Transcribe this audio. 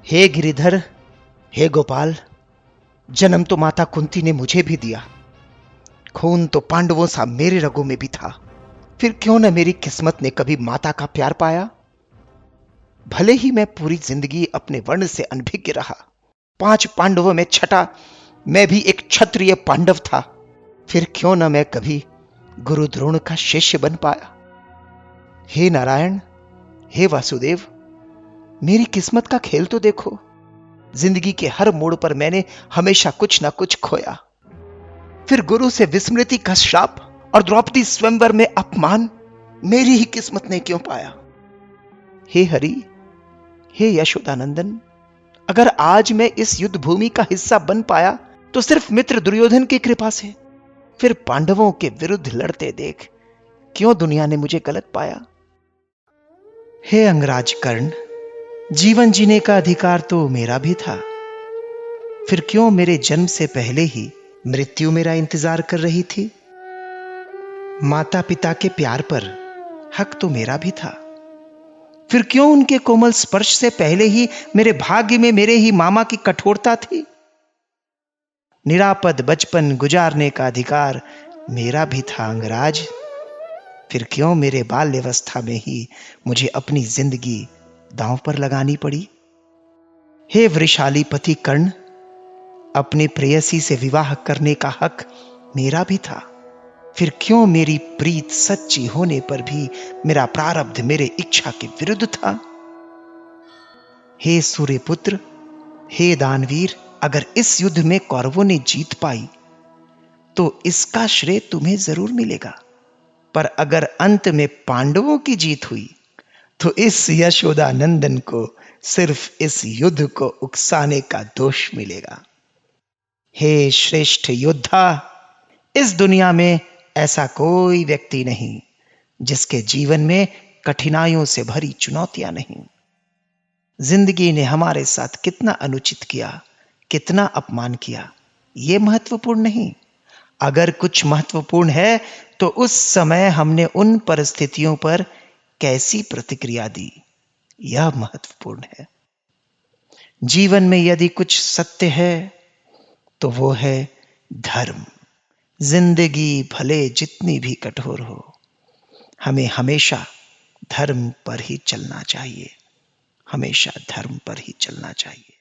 हे गिरिधर, हे गोपाल, जन्म तो माता कुंती ने मुझे भी दिया। खून तो पांडवों सा मेरे रगों में भी था। फिर क्यों न मेरी किस्मत ने कभी माता का प्यार पाया। भले ही मैं पूरी जिंदगी अपने वर्ण से अनभिज्ञ रहा, 5 पांडवों में छठा मैं भी एक क्षत्रिय पांडव था। फिर क्यों न मैं कभी गुरु द्रोण का शिष्य बन पाया। हे नारायण, हे वासुदेव, मेरी किस्मत का खेल तो देखो। जिंदगी के हर मोड़ पर मैंने हमेशा कुछ ना कुछ खोया। फिर गुरु से विस्मृति का श्राप और द्रौपदी स्वयंवर में अपमान मेरी ही किस्मत ने क्यों पाया। हे हरि, हे यशोदानंदन, अगर आज मैं इस युद्ध भूमि का हिस्सा बन पाया तो सिर्फ मित्र दुर्योधन की कृपा से। फिर पांडवों के विरुद्ध लड़ते देख क्यों दुनिया ने मुझे गलत पाया। हे अंगराज कर्ण, जीवन जीने का अधिकार तो मेरा भी था। फिर क्यों मेरे जन्म से पहले ही मृत्यु मेरा इंतजार कर रही थी। माता पिता के प्यार पर हक तो मेरा भी था। फिर क्यों उनके कोमल स्पर्श से पहले ही मेरे भाग्य में मेरे ही मामा की कठोरता थी। निरापद बचपन गुजारने का अधिकार मेरा भी था अंगराज। फिर क्यों मेरे बाल्यावस्था में ही मुझे अपनी जिंदगी दांव पर लगानी पड़ी। हे वृषाली पति कर्ण, अपनी प्रेयसी से विवाह करने का हक मेरा भी था। फिर क्यों मेरी प्रीत सच्ची होने पर भी मेरा प्रारब्ध मेरे इच्छा के विरुद्ध था। हे सूर्यपुत्र, हे दानवीर, अगर इस युद्ध में कौरवों ने जीत पाई तो इसका श्रेय तुम्हें जरूर मिलेगा, पर अगर अंत में पांडवों की जीत हुई तो इस यशोदानंदन को सिर्फ इस युद्ध को उकसाने का दोष मिलेगा। हे श्रेष्ठ योद्धा, इस दुनिया में ऐसा कोई व्यक्ति नहीं जिसके जीवन में कठिनाइयों से भरी चुनौतियां नहीं। जिंदगी ने हमारे साथ कितना अनुचित किया, कितना अपमान किया, यह महत्वपूर्ण नहीं। अगर कुछ महत्वपूर्ण है तो उस समय हमने उन परिस्थितियों पर कैसी प्रतिक्रिया दी, यह महत्वपूर्ण है। जीवन में यदि कुछ सत्य है तो वो है धर्म। जिंदगी भले जितनी भी कठोर हो, हमें हमेशा धर्म पर ही चलना चाहिए, हमेशा धर्म पर ही चलना चाहिए।